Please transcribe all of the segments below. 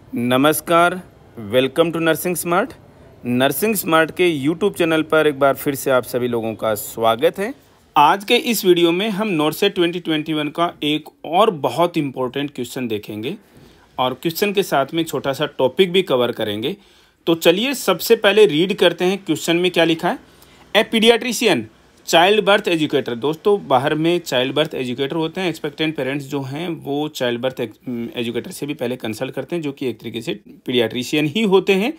नमस्कार, welcome to nursing smart. Nursing smart के YouTube channel पर एक बार फिर से आप सभी लोगों का स्वागत है। आज के इस वीडियो में हम नॉर्सेट 2021 का एक और बहुत इम्पोर्टेंट क्वेश्चन देखेंगे और क्वेश्चन के साथ में छोटा सा टॉपिक भी कवर करेंगे। तो चलिए सबसे पहले रीड करते हैं क्वेश्चन में क्या लिखा है। ए पीडियाट्रिशियन चाइल्ड बर्थ एजुकेटर, दोस्तों बाहर में चाइल्ड बर्थ एजुकेटर होते हैं। एक्सपेक्टेंट पेरेंट्स जो हैं वो चाइल्ड बर्थ एजुकेटर से भी पहले कंसल्ट करते हैं, जो कि एक तरीके से पीडियाट्रिशियन ही होते हैं।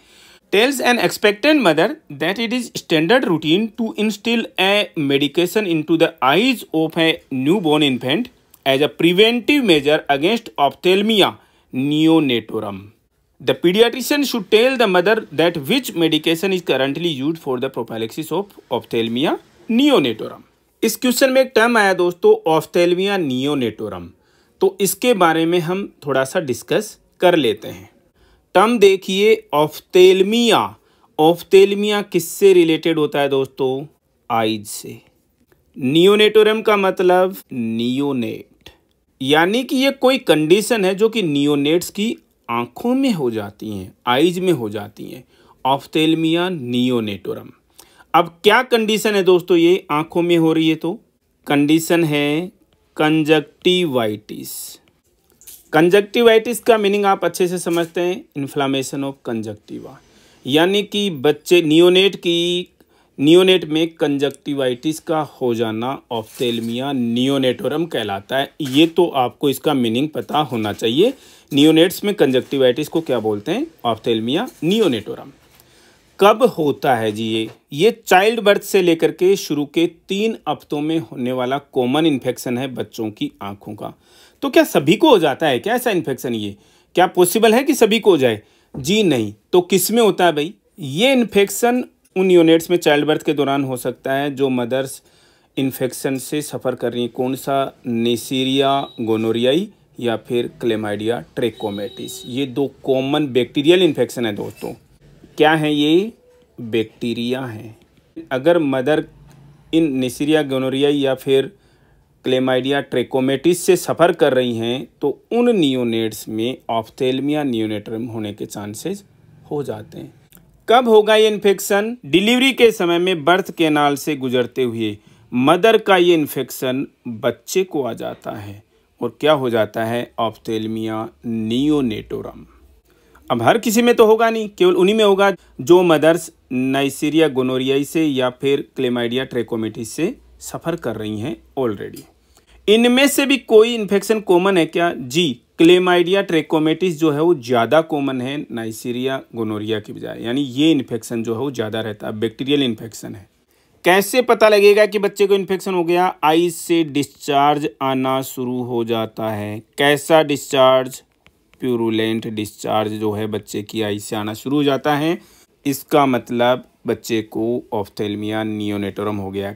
Tells an expectant mother that it is standard routine to instil a medication into the eyes of a new born infant as a preventive measure against ophthalmia neonatorum. The pediatrician should tell the mother that which medication is currently used for the prophylaxis of ophthalmia नियोनेटोरम। इस question में एक term आया दोस्तों, ऑफ्थेल्मिया नियोनेटोरम। तो इसके बारे में हम थोड़ा सा डिस्कस कर लेते हैं। टर्म देखिए, ऑफ्थेल्मिया। ऑफ्थेल्मिया किससे रिलेटेड होता है दोस्तों? आइज से। नियोनेटोरम का मतलब नियोनेट, यानी कि ये कोई कंडीशन है जो कि नियोनेट्स की आंखों में हो जाती हैं, आइज में हो जाती हैं। ऑफ्थेल्मिया नियोनेटोरम। अब क्या कंडीशन है दोस्तों? ये आंखों में हो रही है तो कंडीशन है कंजक्टिवाइटिस। कंजक्टिवाइटिस का मीनिंग आप अच्छे से समझते हैं, इन्फ्लामेशन ऑफ कंजक्टिवा, यानी कि बच्चे नियोनेट में कंजक्टिवाइटिस का हो जाना ऑफ्थेल्मिया नियोनेटोरम कहलाता है। ये तो आपको इसका मीनिंग पता होना चाहिए। नियोनेट्स में कंजक्टिवाइटिस को क्या बोलते हैं? ऑफ्थेल्मिया नियोनेटोरम। कब होता है जी? ये चाइल्ड बर्थ से लेकर के शुरू के 3 हफ्तों में होने वाला कॉमन इन्फेक्शन है बच्चों की आंखों का। तो क्या सभी को हो जाता है क्या ऐसा इन्फेक्शन? ये क्या पॉसिबल है कि सभी को हो जाए? जी नहीं। तो किस में होता है भाई? ये इन्फेक्शन उन यूनिट्स में चाइल्ड बर्थ के दौरान हो सकता है जो मदर्स इन्फेक्शन से सफ़र कर रही हैं। कौन सा? नेसीरिया गोनोरियाई या फिर क्लेमाइडिया ट्रेकोमेटिस। ये 2 कॉमन बैक्टीरियल इन्फेक्शन है दोस्तों। क्या है ये? बैक्टीरिया है। अगर मदर इन नेसीरिया गोनोरियाई या फिर क्लेमाइडिया ट्रेकोमेटिस से सफ़र कर रही हैं तो उन नियोनेट्स में ऑफ्थेल्मिया नियोनेटोरम होने के चांसेस हो जाते हैं। कब होगा ये इन्फेक्शन? डिलीवरी के समय में बर्थ कैनाल से गुजरते हुए मदर का ये इन्फेक्शन बच्चे को आ जाता है और क्या हो जाता है? ऑफ्थेल्मिया नियोनेटोरम। अब हर किसी में तो होगा नहीं, केवल उन्हीं में होगा जो मदर्स नाइसीरिया गोनोरियाई से या फिर क्लेमाइडिया ट्रेकोमेटिस से सफ़र कर रही हैं ऑलरेडी। इनमें से भी कोई इन्फेक्शन कॉमन है क्या? जी, क्लेमाइडिया ट्रेकोमेटिस जो है वो ज़्यादा कॉमन है नाइसीरिया गोनोरिया की बजाय, यानी ये इन्फेक्शन जो है वो ज़्यादा रहता है, बैक्टीरियल इन्फेक्शन है। कैसे पता लगेगा कि बच्चे को इन्फेक्शन हो गया? आईज से डिस्चार्ज आना शुरू हो जाता है। कैसा डिस्चार्ज? प्यूरुलेंट डिस्चार्ज जो है बच्चे की आईज से आना शुरू हो जाता है। इसका मतलब बच्चे को ऑफ्थेल्मिया नियोनेटोरम हो गया।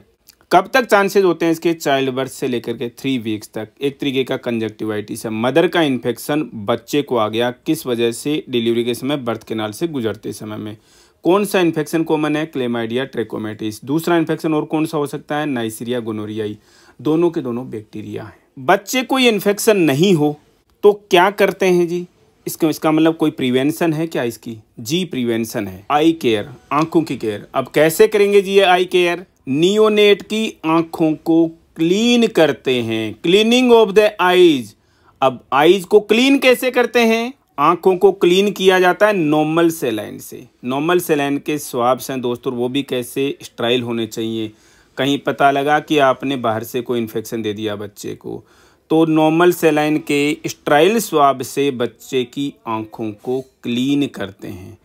कब तक चांसेस होते हैं इसके? चाइल्ड बर्थ से लेकर के 3 वीक्स तक। एक तरीके का कंजक्टिवाइटिस है। मदर का इन्फेक्शन बच्चे को आ गया, किस वजह से? डिलीवरी के समय बर्थ कैनाल से गुजरते समय में। कौन सा इन्फेक्शन कॉमन है? क्लेमाइडिया ट्रेकोमेटिस। दूसरा इन्फेक्शन और कौन सा हो सकता है? नाइसीरिया गोनोरियाई। दोनों के दोनों बैक्टीरिया हैं। बच्चे को ये इन्फेक्शन नहीं हो तो क्या करते हैं जी? इसका मतलब कोई प्रिवेंशन है क्या इसकी? जी प्रिवेंशन है। आई केयर, आंखों की केयर। अब कैसे करेंगे जी ये आई केयर? नियोनेट की आंखों को क्लीन करते हैं, क्लीनिंग ऑफ द आईज। अब आईज को क्लीन कैसे करते हैं? आंखों को क्लीन किया जाता है नॉर्मल सेलाइन से। नॉर्मल सेलाइन के स्वाब्स हैं दोस्तों, वो भी कैसे? स्टराइल होने चाहिए। कहीं पता लगा कि आपने बाहर से कोई इन्फेक्शन दे दिया बच्चे को, तो नॉर्मल सेलाइन के स्टराइल स्वाब से बच्चे की आंखों को क्लीन करते हैं।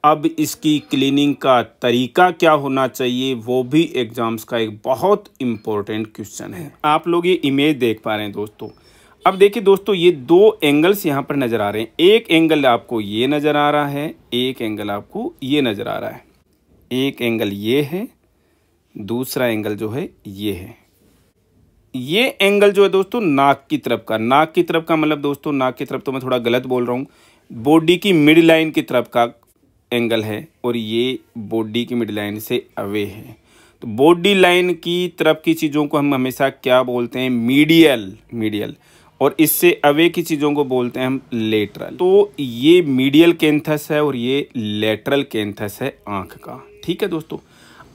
अब इसकी क्लीनिंग का तरीका क्या होना चाहिए, वो भी एग्जाम्स का एक बहुत इम्पोर्टेंट क्वेश्चन है। आप लोग ये इमेज देख पा रहे हैं दोस्तों। अब देखिए दोस्तों, ये 2 एंगल्स यहाँ पर नज़र आ रहे हैं। एक एंगल आपको ये नज़र आ रहा है, एक एंगल आपको ये नज़र आ रहा है। एक एंगल ये है, दूसरा एंगल जो है ये है। ये एंगल जो है दोस्तों नाक की तरफ का। नाक की तरफ का मतलब दोस्तों, नाक की तरफ तो मैं थोड़ा गलत बोल रहा हूँ, बॉडी की मिड लाइन की तरफ का एंगल है और ये बॉडी की मिड लाइन से अवे है। तो बॉडी लाइन की तरफ की चीज़ों को हम हमेशा क्या बोलते हैं? मीडियल। और इससे अवे की चीज़ों को बोलते हैं हम लेटरल। तो ये मीडियल कैंथस है और ये लेटरल कैंथस है आँख का। ठीक है दोस्तों,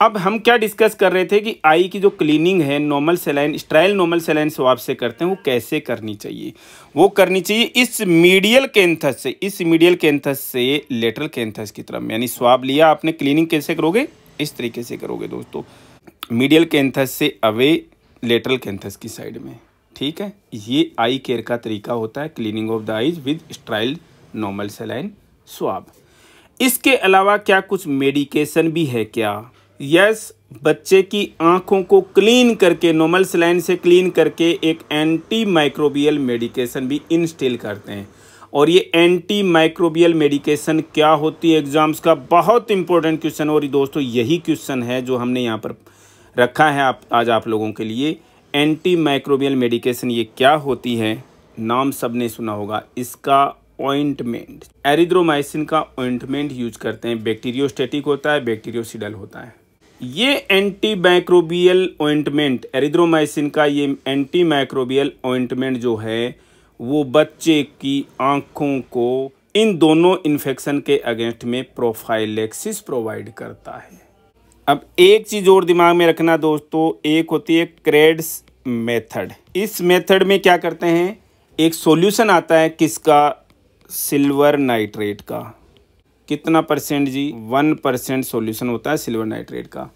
अब हम क्या डिस्कस कर रहे थे कि आई की जो क्लीनिंग है normal saline sterile normal saline swab से करते हैं, वो कैसे करनी चाहिए। वो करनी चाहिए इस मीडियल कैंथस से लेटरल कैंथस की तरफ, यानी स्वाब लिया आपने, क्लीनिंग कैसे करोगे, इस तरीके से करोगे दोस्तों, मीडियल कैंथस से अवे लेटरल कैंथस की साइड में। ठीक है, ये आई केयर का तरीका होता है, cleaning of the eyes with sterile normal saline swab. इसके अलावा क्या कुछ मेडिकेशन भी है क्या? यस, बच्चे की आंखों को क्लीन करके, नॉर्मल सलाइन से क्लीन करके एक एंटी माइक्रोबियल मेडिकेशन भी इंस्टिल करते हैं। और ये एंटी माइक्रोबियल मेडिकेशन क्या होती है, एग्जाम्स का बहुत इंपॉर्टेंट क्वेश्चन। और दोस्तों यही क्वेश्चन है जो हमने यहाँ पर रखा है आज आप लोगों के लिए। एंटी माइक्रोबियल मेडिकेशन ये क्या होती है, नाम सबने सुना होगा इसका, ऑइंटमेंट, एरिथ्रोमाइसिन का ऑइंटमेंट यूज करते हैं। बैक्टीरियोस्टैटिक होता है, बैक्टीरियोसिडल होता है। ये एंटी माइक्रोबियल ऑइंटमेंट, एरिथ्रोमाइसिन का ये एंटी माइक्रोबियल ऑइंटमेंट जो है वो बच्चे की आँखों को इन दोनों इन्फेक्शन के अगेंस्ट में प्रोफाइलैक्सिस प्रोवाइड करता है। अब एक चीज़ और दिमाग में रखना दोस्तों, एक होती है क्रेड्स मेथड। इस मेथड में क्या करते हैं, एक सॉल्यूशन आता है किसका, सिल्वर नाइट्रेट का। कितना परसेंट जी, 1% सॉल्यूशन होता है सिल्वर नाइट्रेट का।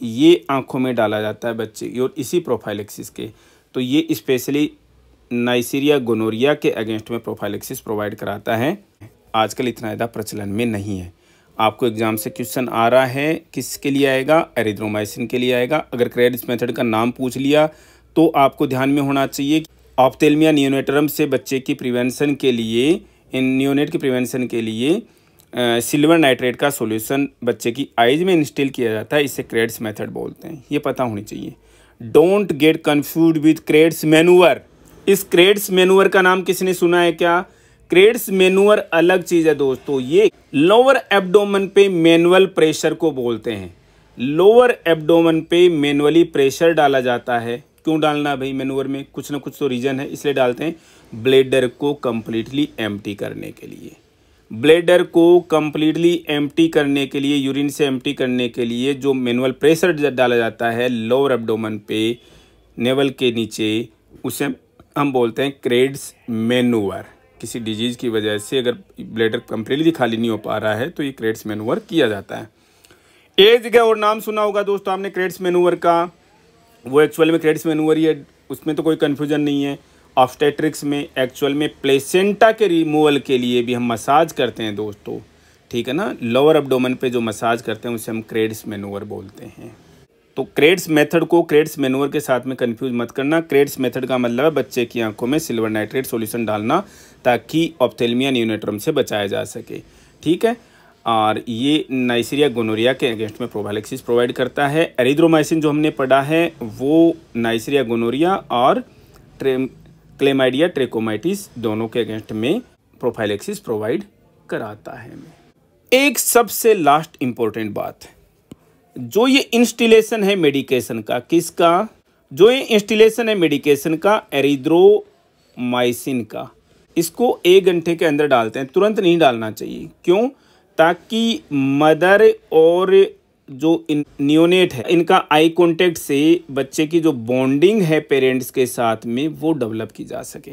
ये आंखों में डाला जाता है बच्चे की, और इसी प्रोफाइलैक्सिस के, तो ये स्पेशली नाइसीरिया गोनोरिया के अगेंस्ट में प्रोफाइलैक्सिस प्रोवाइड कराता है। आजकल इतना ज़्यादा प्रचलन में नहीं है। आपको एग्जाम से क्वेश्चन आ रहा है, किसके लिए आएगा, एरिथ्रोमाइसिन के लिए आएगा। अगर क्रेड्स मेथड का नाम पूछ लिया तो आपको ध्यान में होना चाहिए ऑप्थेल्मिया नियोनेटरम से बच्चे की प्रिवेंशन के लिए, इन नियोनेट की प्रिवेंशन के लिए सिल्वर नाइट्रेट का सॉल्यूशन बच्चे की आइज में इंस्टिल किया जाता है। इसे क्रेड्स मेथड बोलते हैं, ये पता होनी चाहिए। Don't get confuse with creds manoeuvre. इस क्रेड्स मैनूवर का नाम किसने सुना है क्या? क्रेड्स मैनूवर अलग चीज़ है दोस्तों। ये लोअर एब्डोमेन पे मैनुअल प्रेशर को बोलते हैं। लोअर एब्डोमेन पे मैनुअली प्रेशर डाला जाता है। क्यों डालना भाई मैनूवर में, कुछ ना कुछ तो रीजन है, इसलिए डालते हैं। ब्लेडर को कम्प्लीटली एम्प्टी करने के लिए, ब्लेडर को कम्प्लीटली एम्प्टी करने के लिए, यूरिन से एम्प्टी करने के लिए जो मैनुअल प्रेशर डाला जाता है लोअर एब्डोमेन पे, नेवल के नीचे, उसे हम बोलते हैं क्रेड्स मैनूवर। किसी डिजीज़ की वजह से अगर ब्लेडर कम्प्लीटली खाली नहीं हो पा रहा है तो ये क्रेड्स मैनूवर किया जाता है। एक जगह और नाम सुना होगा दोस्तों आपने क्रेड्स मैनूवर का, वो एक्चुअल में क्रेड्स मैनूवर ही है, उसमें तो कोई कन्फ्यूजन नहीं है। ऑब्स्टेट्रिक्स में एक्चुअल में प्लेसेंटा के रिमूवल के लिए भी हम मसाज करते हैं दोस्तों, ठीक है ना। लोअर एब्डोमेन पे जो मसाज करते हैं उसे हम क्रेड्स मैनूवर बोलते हैं। तो क्रेड्स मेथड को क्रेड्स मैनूवर के साथ में कंफ्यूज मत करना। क्रेड्स मेथड का मतलब है बच्चे की आंखों में सिल्वर नाइट्रेट सॉल्यूशन डालना ताकि ऑप्थेल्मिया नियोनेट्रम से बचाया जा सके, ठीक है। और ये नाइसीरिया गोनोरिया के अगेंस्ट में प्रोफाइलैक्सिस प्रोवाइड करता है। एरिथ्रोमाइसिन जो हमने पढ़ा है वो नाइसीरिया गोनोरिया और क्लेमाइडिया ट्रेकोमाइटिस दोनों के अगेंस्ट में प्रोफाइलैक्सिस प्रोवाइड कराता है। एक सबसे लास्ट इम्पोर्टेंट बात, जो ये इंस्टिलेशन है मेडिकेशन का, किसका, जो ये इंस्टिलेशन है मेडिकेशन का एरिथ्रोमाइसिन का, इसको 1 घंटे के अंदर डालते हैं, तुरंत नहीं डालना चाहिए। क्यों? ताकि मदर और जो नियोनेट है इनका आई कांटेक्ट से बच्चे की जो बॉन्डिंग है पेरेंट्स के साथ में वो डेवलप की जा सके।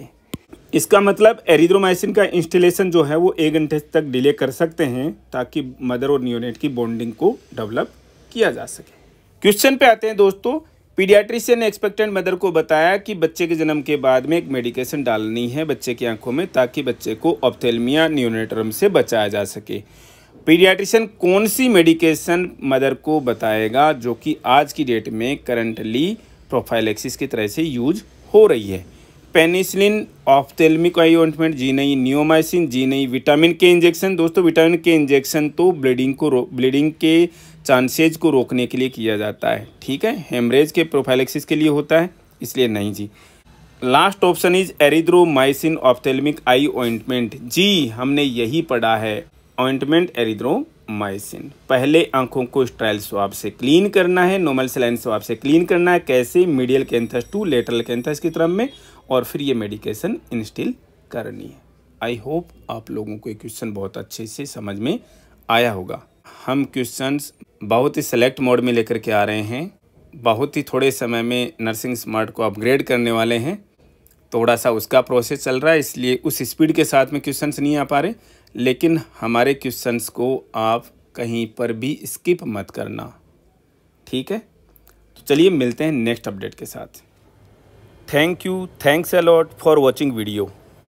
इसका मतलब एरिथ्रोमाइसिन का इंस्टिलेशन जो है वो 1 घंटे तक डिले कर सकते हैं ताकि मदर और नियोनेट की बॉन्डिंग को डेवलप किया जा सके। क्वेश्चन पे आते हैं दोस्तों। पीडियाट्रिशियन ने एक्सपेक्टेंट मदर को बताया कि बच्चे के जन्म के बाद में एक मेडिकेशन डालनी है बच्चे की आंखों में ताकि बच्चे को ऑप्थेल्मिया नियोनेटरम से बचाया जा सके। पीडियाट्रिशियन कौन सी मेडिकेशन मदर को बताएगा जो कि आज की डेट में करंटली प्रोफाइलैक्सिस की तरह से यूज हो रही है? पेनिसिलिन, ऑप्थेल्मिक आई ऑइंटमेंट, जी नहीं। नियोमाइसिन, जी नहीं। विटामिन के इंजेक्शन, दोस्तों विटामिन के इंजेक्शन तो ब्लीडिंग के चांसेज को रोकने के लिए किया जाता है, ठीक है। हेमरेज के प्रोफाइलैक्सिस के लिए होता है, इसलिए नहीं जी। Last option is erythromycin ophthalmic eye ointment, जी हमने यही पढ़ा है, ऑइंटमेंट एरिथ्रोमाइसिन। पहले आंखों को स्टेराइल स्वाब से क्लीन करना है, नॉर्मल सलाइन स्वाब से क्लीन करना है। कैसे? Medial canthus to lateral canthus की तरफ में, और फिर ये मेडिकेशन इंस्टिल करनी है। आई होप आप लोगों को ये क्वेश्चन बहुत अच्छे से समझ में आया होगा। हम क्वेश्चंस बहुत ही सेलेक्ट मोड में लेकर के आ रहे हैं, बहुत ही थोड़े समय में नर्सिंग स्मार्ट को अपग्रेड करने वाले हैं। थोड़ा सा उसका प्रोसेस चल रहा है, इसलिए उस स्पीड के साथ में क्वेश्चंस नहीं आ पा रहे, लेकिन हमारे क्वेश्चंस को आप कहीं पर भी स्किप मत करना, ठीक है। तो चलिए मिलते हैं नेक्स्ट अपडेट के साथ। Thank you, thanks a lot for watching video.